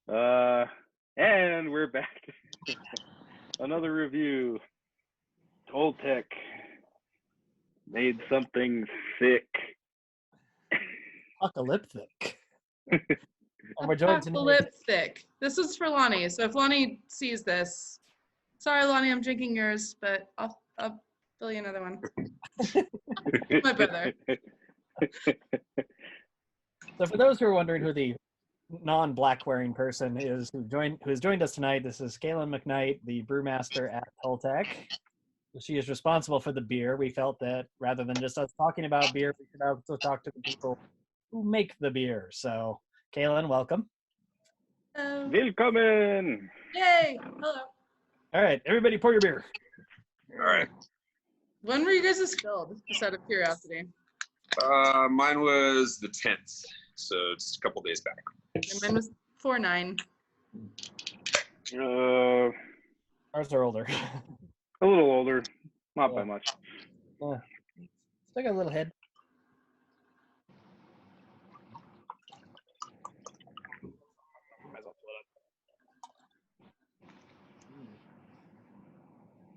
And we're back. Another review. Toltec made something sick. Apocalypthicc. And we're joined tonight. Apocalypthicc. This is for Lonnie. So if Lonnie sees this, sorry, Lonnie, I'm drinking yours, but I'll fill you another one. My brother. So for those who are wondering who the non-black wearing person is who has joined us tonight, this is Kaylin McKnight, the brewmaster at Toltec. She is responsible for the beer. We felt that rather than just us talking about beer, we should also talk to the people who make the beer. So, Kaylin, welcome. Hello. Willkommen! Yay! Hello. All right, everybody pour your beer. All right. When were you guys spilled, just out of curiosity? Mine was the 10th, so it's a couple days back. And mine was 4/9. Ours are older. A little older, not by much. Still got a little head.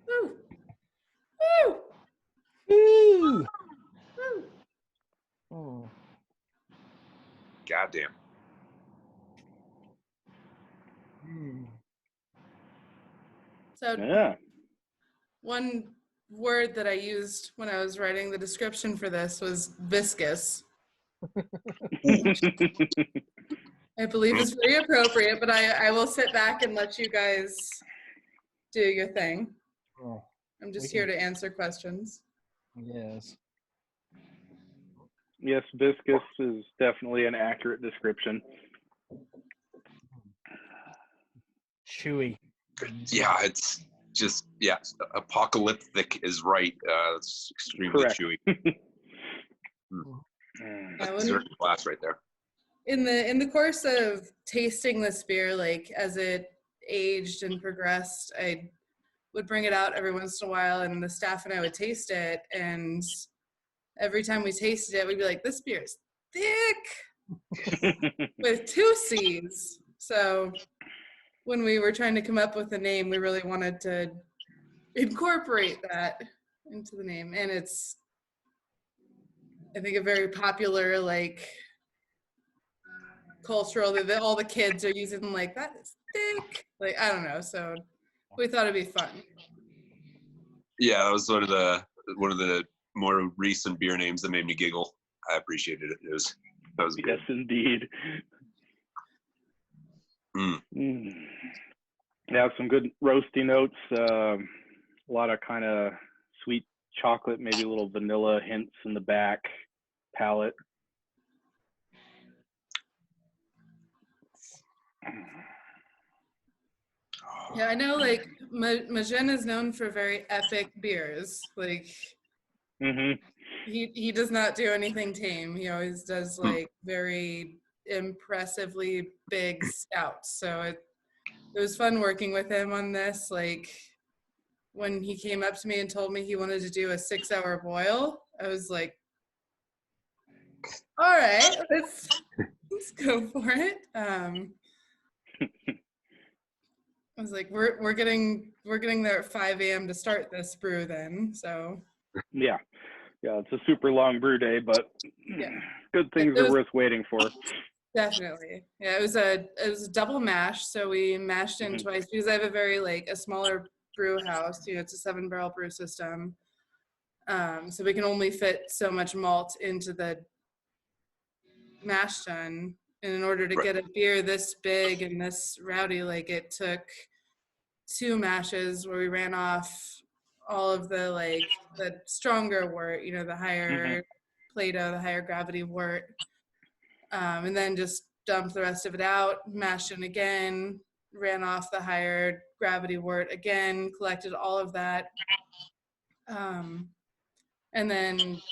Woo! Woo! Woo! Woo! Oh. Goddamn. So Yeah. one word that I used when I was writing the description for this was viscous. I believe it's very appropriate, but I will sit back and let you guys do your thing. Oh, I'm just here to answer questions. yes. Yes, viscous is definitely an accurate description. Chewy. Yeah, it's just, yeah, apocalyptic is right. It's extremely Correct. chewy. Yeah, That's a glass right there. in the course of tasting this beer, like as it aged and progressed, I would bring it out every once in a while, and the staff and I would taste it, and every time we tasted it, we'd be like, this beer is thick with 2 C's. So when we were trying to come up with a name, we really wanted to incorporate that into the name. And it's, I think, a very popular, like, cultural, that all the kids are using, like, that is thick. Like, I don't know. So we thought it'd be fun. Yeah, that was one of the more recent beer names that made me giggle. I appreciated it. That was good. Yes, indeed. Mm. Yeah, some good roasty notes. A lot of kind of sweet chocolate, maybe a little vanilla hints in the back palate. Yeah, I know, like, Majin is known for very epic beers. Like, he does not do anything tame. He always does, like, very impressively big stouts. So it was fun working with him on this. Like, when he came up to me and told me he wanted to do a 6-hour boil, I was like, all right, let's go for it. I was like, we're getting there at 5 a.m. to start this brew then. So Yeah, it's a super long brew day, but good things are worth waiting for. Definitely. Yeah, it was a double mash, so we mashed in twice because I have a smaller brew house. It's a 7-barrel brew system. So we can only fit so much malt into the mash tun. And in order to get a beer this big and this rowdy, like, it took 2 mashes where we ran off all of the stronger wort, the higher Plato, the higher gravity wort, and then just dumped the rest of it out, mashed it again, ran off the higher gravity wort again, collected all of that, and then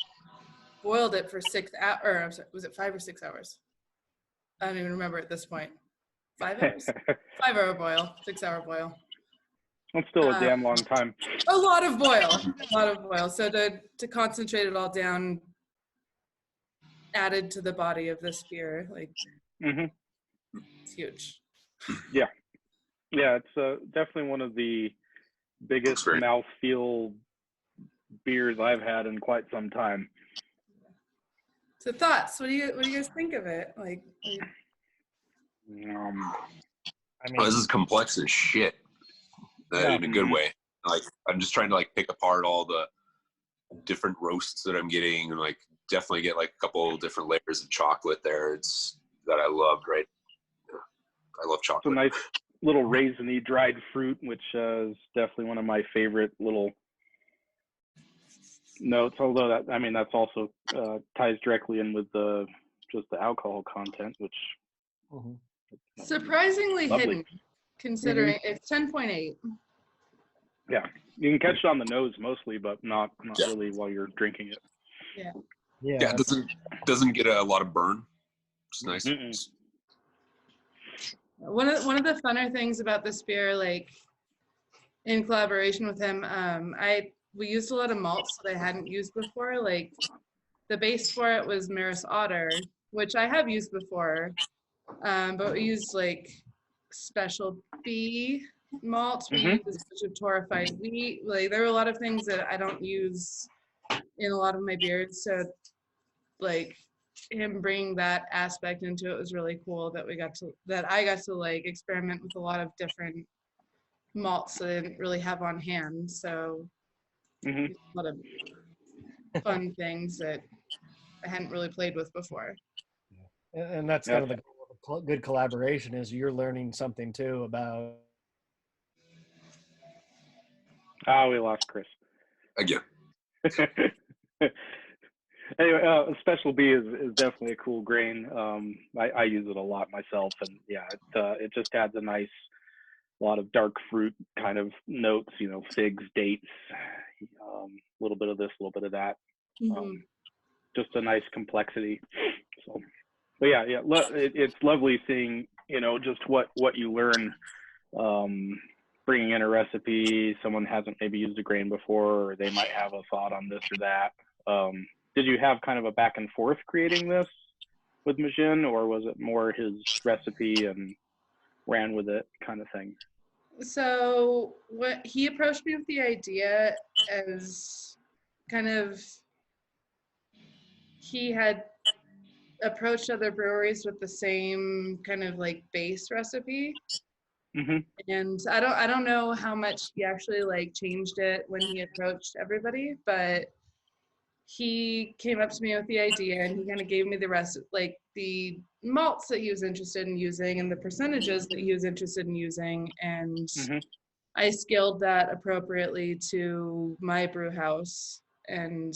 boiled it for 6 hours, or I'm sorry, was it 5 or 6 hours? I don't even remember at this point. 5 hours? 5-hour boil, 6-hour boil. That's still a damn long time. A lot of boil. So to concentrate it all down, added to the body of this beer, like, it's huge. Yeah, it's definitely one of the biggest mouthfeel beers I've had in quite some time. So thoughts? What do you guys think of it? Like I mean, this is complex as shit in a good way. Like, I'm just trying to like pick apart all the different roasts that I'm getting, and like definitely get like a couple different layers of chocolate there. It's that I loved, right? Yeah. I love chocolate. It's a nice little raisiny dried fruit, which is definitely one of my favorite little notes. Although that's also ties directly in with just the alcohol content, which surprisingly lovely. hidden, considering it's 10.8. Yeah, you can catch it on the nose mostly, but not really while you're drinking it. Yeah. It doesn't get a lot of burn. It's nice. One of the funner things about this beer, like in collaboration with him, we used a lot of malts that I hadn't used before. Like the base for it was Maris Otter, which I have used before, but we used like special B malt. We used a bunch of torrefied wheat. Like there were a lot of things that I don't use in a lot of my beers. So like him bringing that aspect into it was really cool. That I got to like experiment with a lot of different malts that I didn't really have on hand. So a lot of fun things that I hadn't really played with before. And that's kind of the goal of good collaboration, is you're learning something too about. We lost Chris again. Anyway, Special B is definitely a cool grain. I use it a lot myself, and it just adds a nice lot of dark fruit kind of notes. Figs, dates, a little bit of this, a little bit of that. Just a nice complexity. So, but it's lovely seeing just what you learn. Bringing in a recipe, someone hasn't maybe used a grain before, or they might have a thought on this or that. Did you have kind of a back and forth creating this with Majin, or was it more his recipe and ran with it kind of thing? So what he approached me with the idea as kind of, he had approached other breweries with the same kind of like base recipe. And I don't know how much he actually like changed it when he approached everybody, but he came up to me with the idea, and he kind of gave me the rest, like the malts that he was interested in using and the percentages that he was interested in using, and I scaled that appropriately to my brew house. And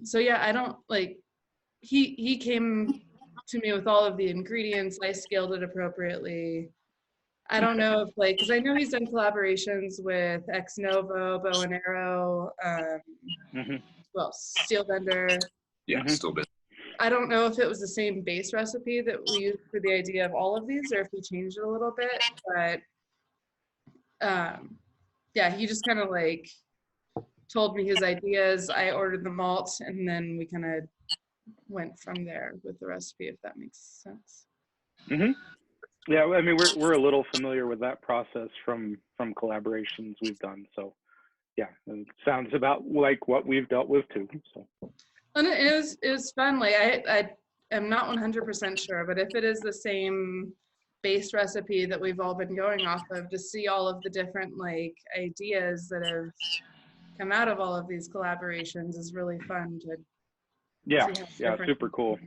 so I don't like, he came to me with all of the ingredients, I scaled it appropriately. I don't know if because I know he's done collaborations with Ex Novo, Bow and Arrow, Steel Bender. Still been. I don't know if it was the same base recipe that we used for the idea of all of these, or if he changed it a little bit. But he just kind of like told me his ideas. I ordered the malt, and then we kind of went from there with the recipe, if that makes sense. Yeah, I mean, we're a little familiar with that process from collaborations we've done. So, it sounds about like what we've dealt with too. So, and it was fun. Like I am not 100% sure, but if it is the same base recipe that we've all been going off of, to see all of the different like ideas that have come out of all of these collaborations is really fun to. Super cool.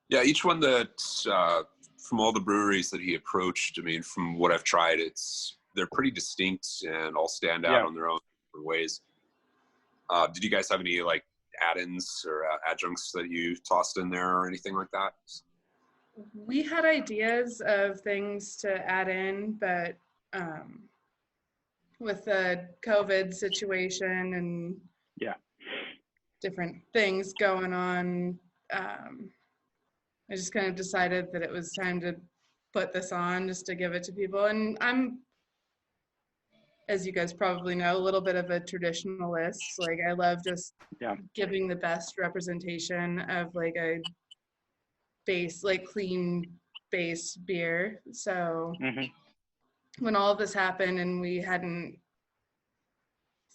Yeah, each one that from all the breweries that he approached, I mean, from what I've tried, they're pretty distinct and all stand out on their own ways. Did you guys have any like add-ins or adjuncts that you tossed in there or anything like that? We had ideas of things to add in, but with the COVID situation and different things going on, I just kind of decided that it was time to put this on just to give it to people. And I'm, as you guys probably know, a little bit of a traditionalist. Like I love just giving the best representation of like a base, like clean base beer. So Mm-hmm. when all of this happened and we hadn't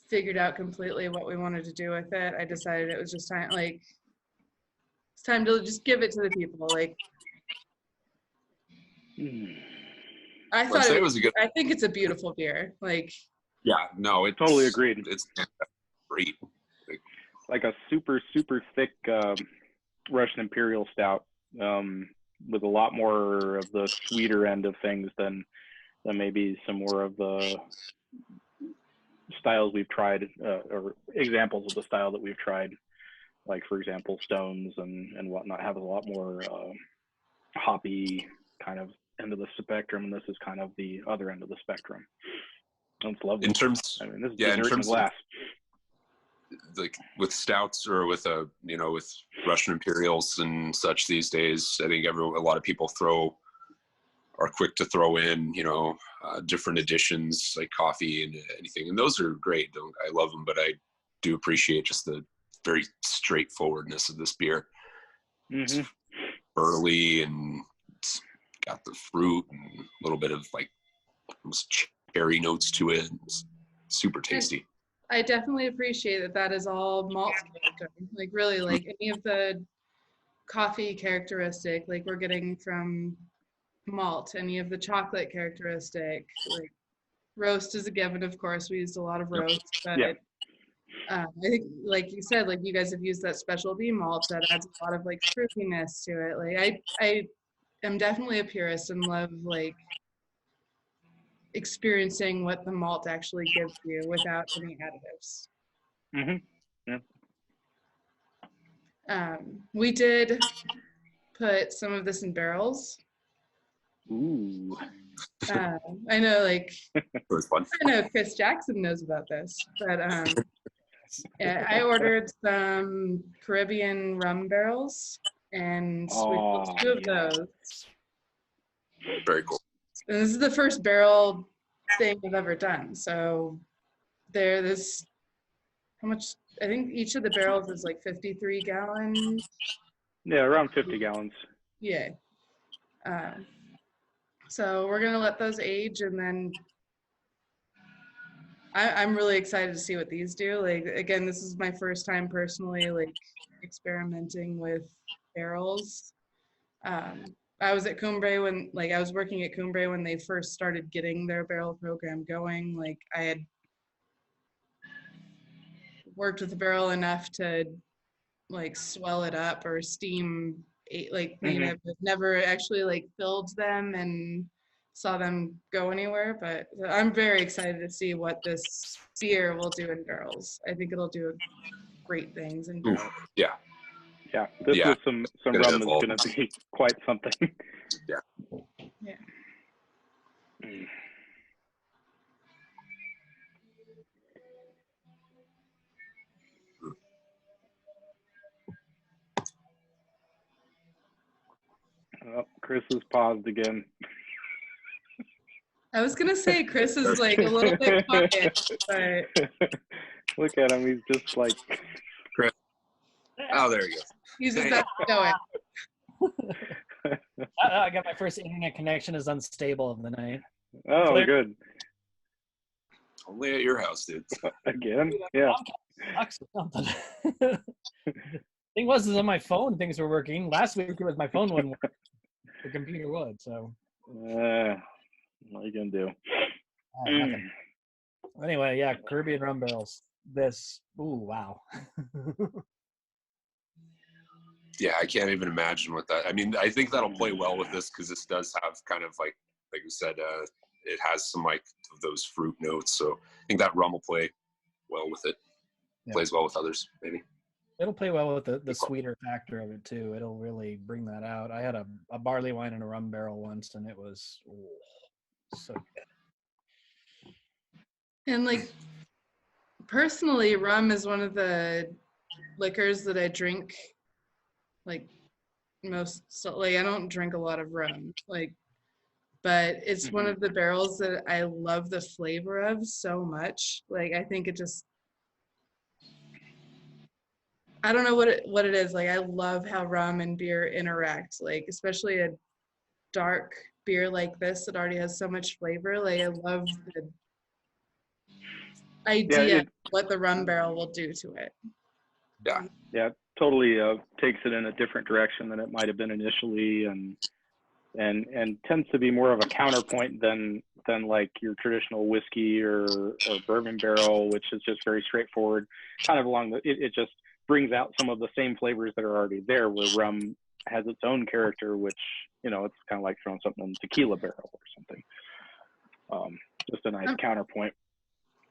figured out completely what we wanted to do with it, I decided it was just time, like, it's time to just give it to the people. Like, I I'd thought say it it was, was a good. I think it's a beautiful beer. Like, Yeah, no, it's Totally agreed. It's great. Like a super, super thick Russian Imperial Stout with a lot more of the sweeter end of things than maybe some more of the styles we've tried or examples of the style that we've tried. Like, for example, Stones and whatnot have a lot more hoppy kind of end of the spectrum, and this is kind of the other end of the spectrum. It's lovely. In terms, I mean, this is yeah, in dessert in terms glass. like with stouts or with with Russian Imperials and such these days, I think a lot of people are quick to throw in, different additions like coffee and anything, and those are great. I love them, but I do appreciate just the very straightforwardness of this beer. Mm-hmm. It's burly and it's got the fruit and a little bit of like almost cherry notes to it. It's super tasty. I definitely appreciate that is all malt character. Like, really, like any of the coffee characteristic, like we're getting from malt. Any of the chocolate characteristic, like roast is a given. Of course, we used a lot of roast, but Yeah. I think, like you said, like you guys have used that special bee malt that adds a lot of like fruitiness to it. Like I am definitely a purist and love like experiencing what the malt actually gives you without any additives. Mm-hmm. Yeah. We did put some of this in barrels. Ooh. I know, like, It was fun. I know Chris Jackson knows about this, but yeah, I ordered some Caribbean rum barrels, and we built 2 of those. Very cool. And this is the first barrel thing I've ever done. So there's how much? I think each of the barrels is like 53 gallons. Yeah, around 50 gallons. Yeah. So we're gonna let those age, and then I'm really excited to see what these do. Like, again, this is my first time personally like experimenting with barrels. I was at Cumbre when, like, I was working at Cumbre when they first started getting their barrel program going. Like, I had worked with the barrel enough to like swell it up or steam, like, you know, but never actually like filled them and saw them go anywhere. But I'm very excited to see what this beer will do in barrels. I think it'll do great things in barrels. Yeah. Yeah, this with some rum is going to be quite something. Yeah. Yeah. Oh, Chris has paused again. I was gonna say Chris is like a little bit quiet, but look at him. He's just like Chris. Oh, there he goes. He's just not going. I got my first internet connection is unstable of the night. Oh, Clear. Good. Only at your house, dude. Again? Yeah. Sucks or something. Thing was, is on my phone things were working. Last week it was my phone wouldn't work. The computer would. So. What are you gonna do? Nothing. Anyway, yeah, Caribbean rum barrels. This. Ooh, wow. Yeah, I can't even imagine what that. I mean, I think that'll play well with this because this does have kind of like you said, it has some like those fruit notes. So I think that rum will play well with it. Yeah. Plays well with others, maybe. It'll play well with the sweeter factor of it too. It'll really bring that out. I had a barley wine in a rum barrel once, and it was so good. And like personally, rum is one of the liquors that I drink like most. So like I don't drink a lot of rum, like, but it's one of the barrels that I love the flavor of so much. Like I think it just, I don't know what it is. Like I love how rum and beer interact. Like especially dark beer like this that already has so much flavor. Like I love the idea of what the rum barrel will do to it. Yeah, totally takes it in a different direction than it might have been initially, and tends to be more of a counterpoint than like your traditional whiskey or bourbon barrel, which is just very straightforward, kind of along the, it just brings out some of the same flavors that are already there, where rum has its own character, which, you know, it's kind of like throwing something in a tequila barrel or something. Just a nice counterpoint,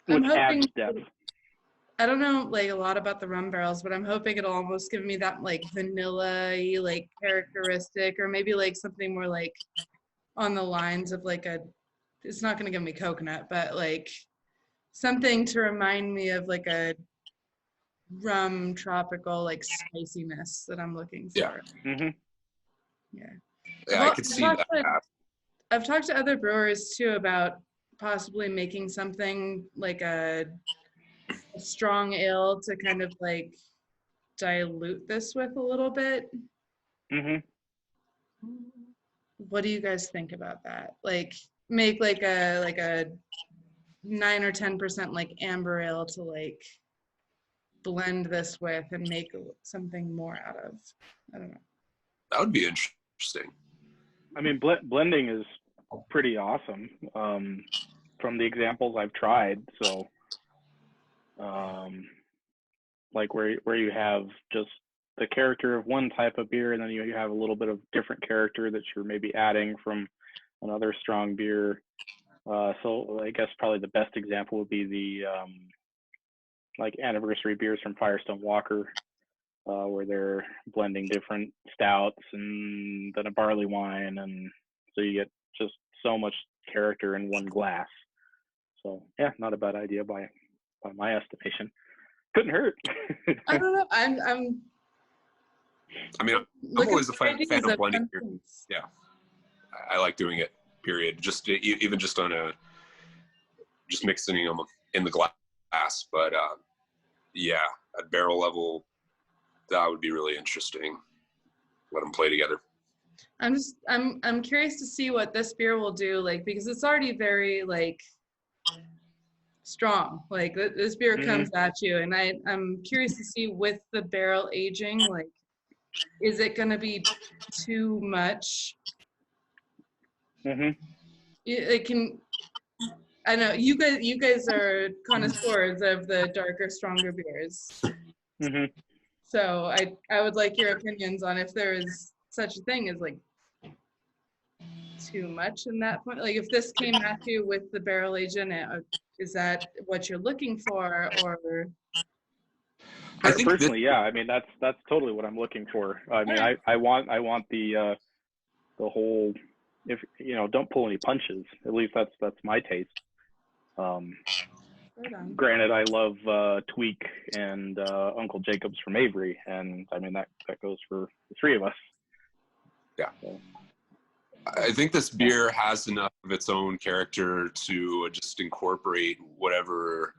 which adds depth. I don't know like a lot about the rum barrels, but I'm hoping it'll almost give me that like vanilla-y like characteristic, or maybe like something more like on the lines of like a, it's not going to give me coconut, but like something to remind me of like a rum tropical like spiciness that I'm looking for. Yeah, I could see that. I've talked to other brewers too about possibly making something like a strong ale to kind of like dilute this with a little bit. What do you guys think about that? Like make like a 9 or 10% like amber ale to like blend this with and make something more out of. I don't know. That would be interesting. I mean, blending is pretty awesome from the examples I've tried. So like where you have just the character of one type of beer, and then you have a little bit of different character that you're maybe adding from another strong beer. So I guess probably the best example would be the like anniversary beers from Firestone Walker, where they're blending different stouts and then a barley wine, and so you get just so much character in one glass. So yeah, not a bad idea by my estimation. Couldn't hurt. I don't know. I mean, I'm always a fan of blending beer. Yeah, I like doing it. Period. Just even just on just mixing them in the glass. But yeah, at barrel level, that would be really interesting. Let them play together. I'm curious to see what this beer will do, like, because it's already very like strong. Like this beer comes at you, and I'm curious to see with the barrel aging, like, is it going to be too much? It can. I know you guys are connoisseurs of the darker, stronger beers. So I would like your opinions on if there is such a thing as like too much in that point. Like if this came at you with the barrel agent, is that what you're looking for, or? I think personally, yeah. I mean, that's totally what I'm looking for. I mean, I want the whole, if you know, don't pull any punches. At least that's my taste. Granted, I love Tweak and Uncle Jacobs from Avery, and I mean that goes for the three of us. Yeah. So. I think this beer has enough of its own character to just incorporate whatever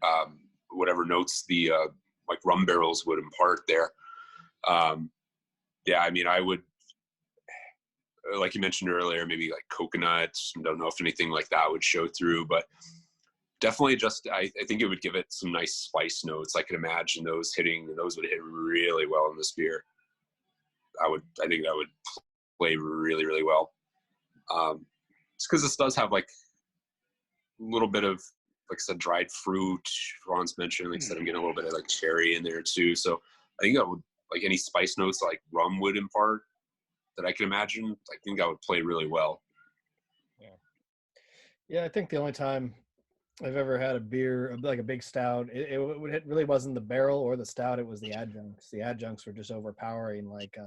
notes the like rum barrels would impart there. Yeah, I mean, I would, like you mentioned earlier, maybe like coconuts. I don't know if anything like that would show through, but definitely just, I think it would give it some nice spice notes. I could imagine those would hit really well in this beer. I think that would play really, really well. It's because this does have like a little bit of, like I said, dried fruit. Ron's mentioned, like I said, I'm getting a little bit of like cherry in there too. So I think that would, like any spice notes like rum would impart that I can imagine, I think that would play really well. Yeah, I think the only time I've ever had a beer, like a big stout, it really wasn't the barrel or the stout, it was the adjuncts. The adjuncts were just overpowering, like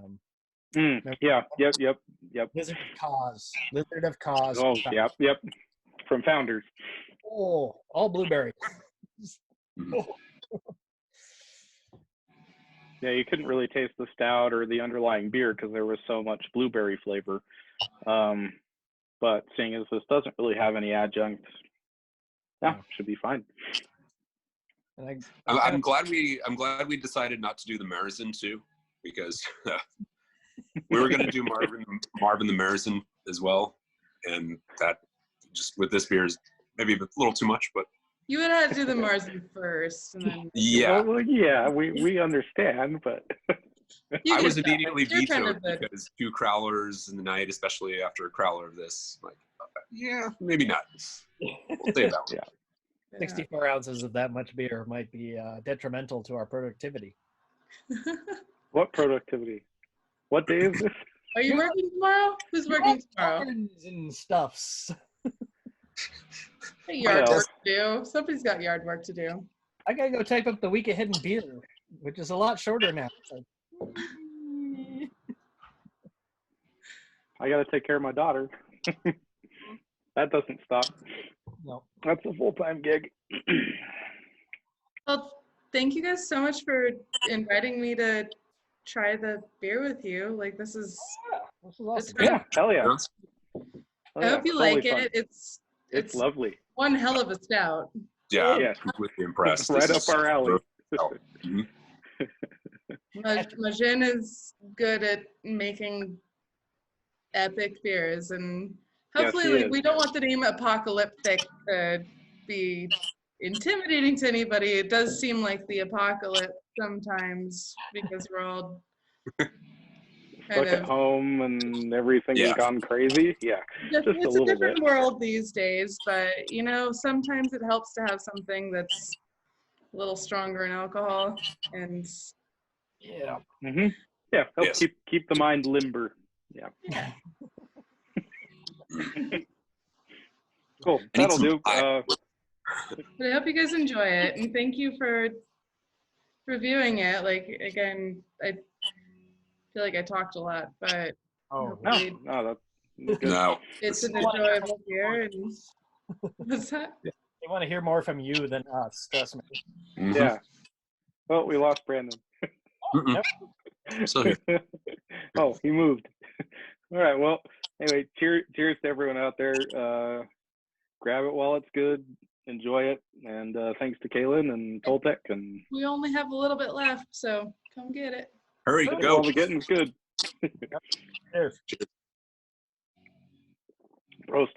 yeah, yep. Lizard of Cause. Oh, yep. From Founders. Oh, all blueberries. Yeah, you couldn't really taste the stout or the underlying beer because there was so much blueberry flavor. But seeing as this doesn't really have any adjuncts, should be fine. And I'm glad we decided not to do the Marzen too, because we were going to do Marvin the Marzen as well, and that just with this beer is maybe a little too much, but You would have to do the Marzen first, and then yeah. Well, yeah, we understand, but you I can was stop it. immediately You're kind vetoed of the- because 2 crowlers in the night, especially after a crowler of this, like, yeah, maybe not. We'll save that one. Yeah. 64 ounces of that much beer might be detrimental to our productivity. what productivity? What day is this? Are you working tomorrow? Who's working tomorrow? Yards and stuffs. Yard know. work to do. Somebody's got yard work to do. I gotta go type up the week of hidden beer, which is a lot shorter now. So, I got to take care of my daughter. That doesn't stop. no. That's a full-time gig. Well, thank you guys so much for inviting me to try the beer with you. Like, this is This is awesome. Yeah, hell yeah. I hope you like it. It's lovely. one hell of a stout. Yeah, Yeah. I'm completely impressed. Right This up is our alley. Mhm. Majin is good at making epic beers, and hopefully, Yes, he is. we don't want the name Apocalypthicc to be intimidating to anybody. It does seem like the apocalypse sometimes because we're all kind Stuck at of. home and everything's Yeah. gone crazy. Yeah, just a It's a little different bit. world these days, but sometimes it helps to have something that's a little stronger in alcohol, and Yeah. Mm-hmm. Yeah, help Yes. keep the mind limber. Yeah. Cool. I need That'll some do. pie. but I hope you guys enjoy it, and thank you for reviewing it. Like, again, I feel like I talked a lot, but Oh, No, hopefully no, that's good. No. it's an This- enjoyable beer. And what's that? they want to hear more from you than us. Trust me. Mhm. Yeah. Well, we lost Brandon. Mm-mm. Yep. So here. Oh, he moved. All right. Well, anyway, cheers to everyone out there. Grab it while it's good. Enjoy it. And thanks to Kaylin and Toltec. And We only have a little bit left, so come get it. Hurry, all go. the getting's good. Cheers. Roast.